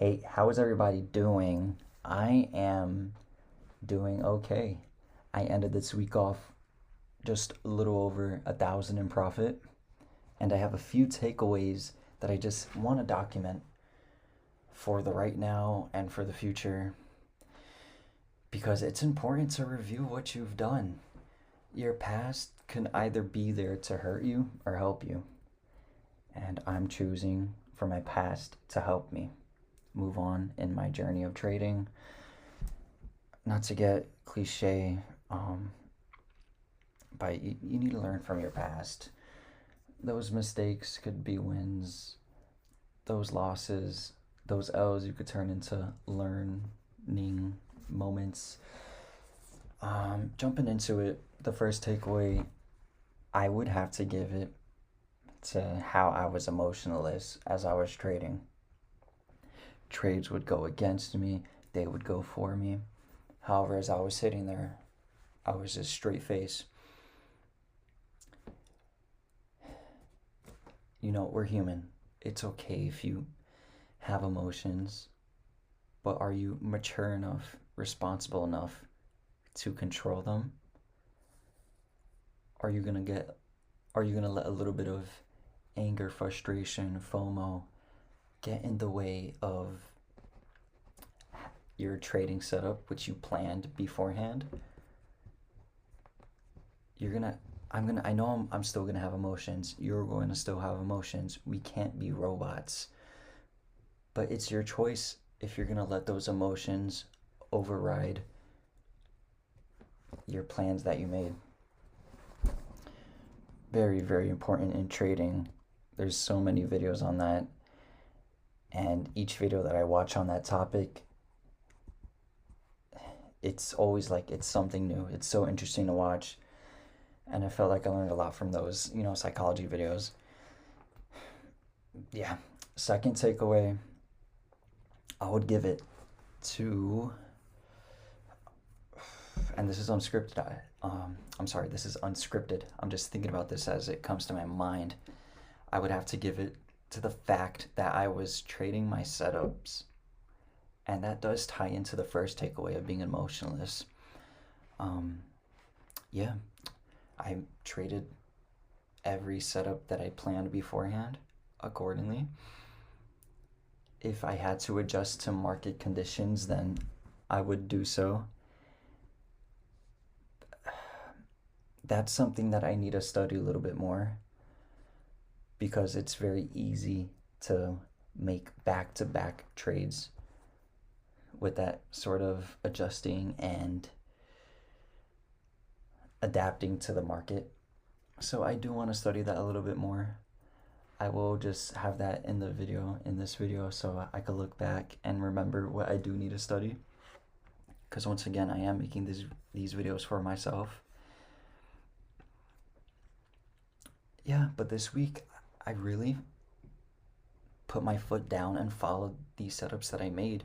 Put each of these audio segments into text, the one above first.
Hey, how is everybody doing? I am doing okay. I ended this week off just a little over 1,000 in profit, and I have a few takeaways that I just want to document for the right now and for the future because it's important to review what you've done. Your past can either be there to hurt you or help you, and I'm choosing for my past to help me move on in my journey of trading. Not to get cliche, um, but you need to learn from your past. Those mistakes could be wins, those losses, those L's you could turn into learning moments. Jumping into it, the first takeaway I would have to give it to how I was emotionless as I was trading. Trades would go against me, they would go for me. However, as I was sitting there, I was just straight face. We're human. It's okay if you have emotions, but are you mature enough, responsible enough to control them? Are you gonna get are you gonna let a little bit of anger, frustration, FOMO get in the way of your trading setup, which you planned beforehand? You're gonna I know I'm still gonna have emotions. You're going to still have emotions. We can't be robots. But it's your choice if you're gonna let those emotions override your plans that you made. Very, very important in trading. There's so many videos on that, and each video that I watch on that topic, it's always like it's something new. It's so interesting to watch, and I felt like I learned a lot from those, psychology videos. Yeah. Second takeaway, I would give it to, and this is unscripted. I'm sorry, this is unscripted. I'm just thinking about this as it comes to my mind. I would have to give it to the fact that I was trading my setups, and that does tie into the first takeaway of being emotionless. Um, yeah, I traded every setup that I planned beforehand accordingly. If I had to adjust to market conditions, then I would do so. That's something that I need to study a little bit more because it's very easy to make back to back trades with that sort of adjusting and adapting to the market. So I do want to study that a little bit more. I will just have that in this video, so I could look back and remember what I do need to study. Because once again, I am making these videos for myself. Yeah, but this week, I really put my foot down and followed these setups that I made,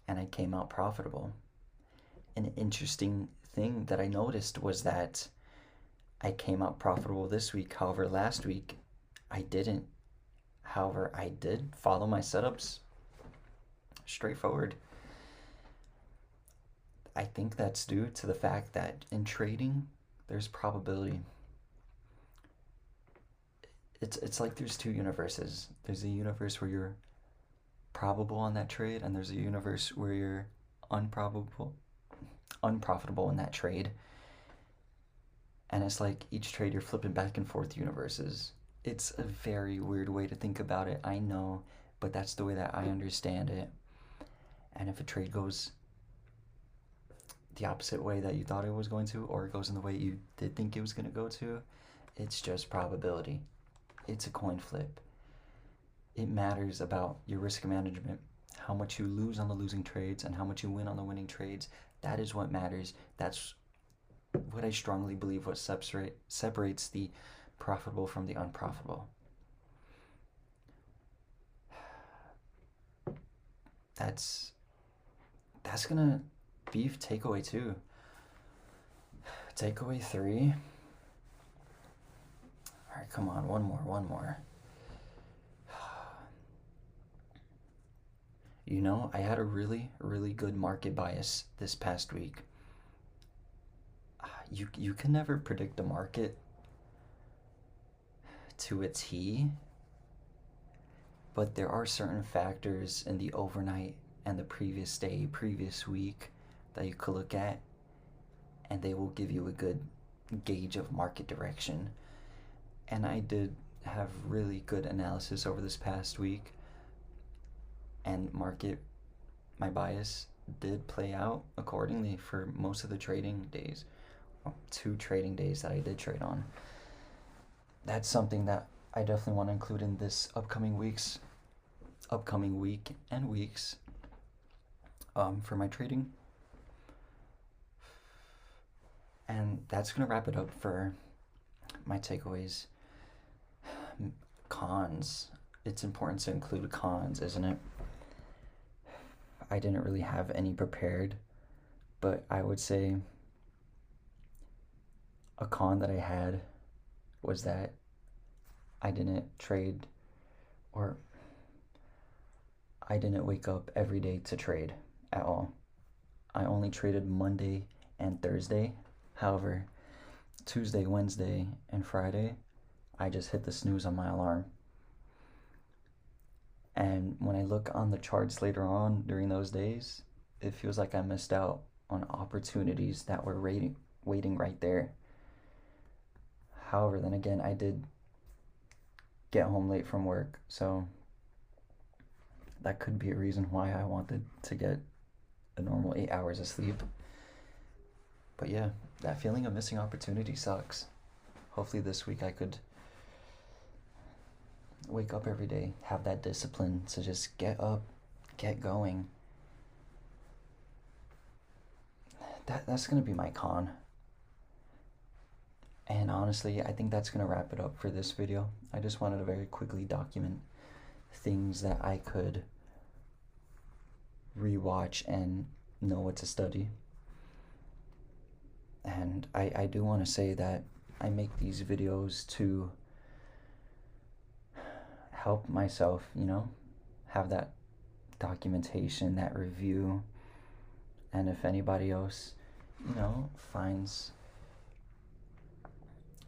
and I came out profitable. An interesting thing that I noticed was that I came out profitable this week. However, last week, I didn't. However, I did follow my setups. Straightforward. I think that's due to the fact that in trading, there's probability. It's like there's two universes. There's a universe where you're probable on that trade, and there's a universe where you're unprofitable in that trade. And it's like each trade you're flipping back and forth universes. It's a very weird way to think about it, I know, but that's the way that I understand it. And if a trade goes the opposite way that you thought it was going to, or it goes in the way you did think it was going to go to, it's just probability. It's a coin flip. It matters about your risk management, how much you lose on the losing trades and how much you win on the winning trades. That is what matters. That's what I strongly believe what separates the profitable from the unprofitable. That's gonna be takeaway 2. Takeaway 3. All right, come on, one more. You know, I had a really good market bias this past week. You can never predict the market to a T, but there are certain factors in the overnight and the previous day, previous week that you could look at, and they will give you a good gauge of market direction. And I did have really good analysis over this past week, and my bias did play out accordingly for most of the trading days. Well, 2 trading days that I did trade on. That's something that I definitely want to include in this upcoming week and weeks for my trading. And that's gonna wrap it up for my takeaways. Cons. It's important to include cons, isn't it? I didn't really have any prepared, but I would say a con that I had was that I didn't trade, or I didn't wake up every day to trade at all. I only traded Monday and Thursday. However, Tuesday, Wednesday, and Friday, I just hit the snooze on my alarm. And when I look on the charts later on during those days, it feels like I missed out on opportunities that were waiting right there. However, then again, I did get home late from work, so that could be a reason why I wanted to get a normal 8 hours of sleep. But yeah, that feeling of missing opportunity sucks. Hopefully this week I could wake up every day, have that discipline to just get up, get going. That's gonna be my con. And honestly, I think that's gonna wrap it up for this video. I just wanted to very quickly document things that I could rewatch and know what to study. And I do want to say that I make these videos to help myself, have that documentation, that review. And if anybody else, finds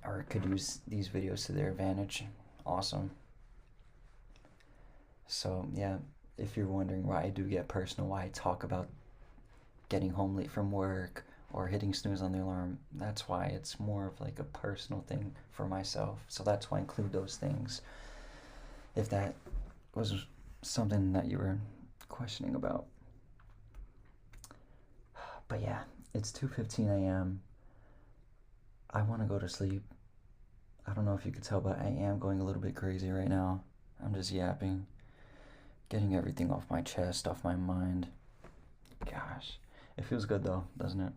or could use these videos to their advantage, awesome. So yeah, if you're wondering why I do get personal, why I talk about getting home late from work or hitting snooze on the alarm, that's why. It's more of like a personal thing for myself. So that's why I include those things, if that was something that you were questioning about. But yeah, it's 2:15 a.m. I want to go to sleep. I don't know if you could tell, but I am going a little bit crazy right now. I'm just yapping, getting everything off my chest, off my mind. Gosh, it feels good though, doesn't it?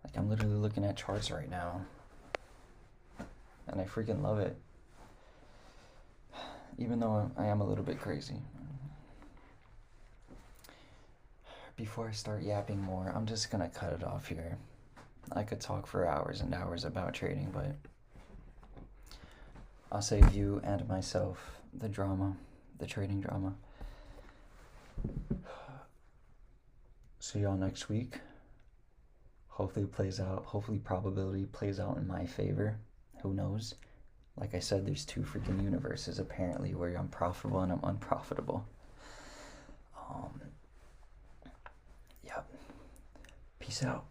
Like, I'm literally looking at charts right now, and I freaking love it. Even though I am a little bit crazy. Before I start yapping more, I'm just gonna cut it off here. I could talk for hours and hours about trading, but I'll save you and myself the drama, the trading drama. See y'all next week. Hopefully it plays out. Hopefully probability plays out in my favor. Who knows? Like I said, there's 2 freaking universes apparently where I'm profitable and I'm unprofitable. Yep. Peace out.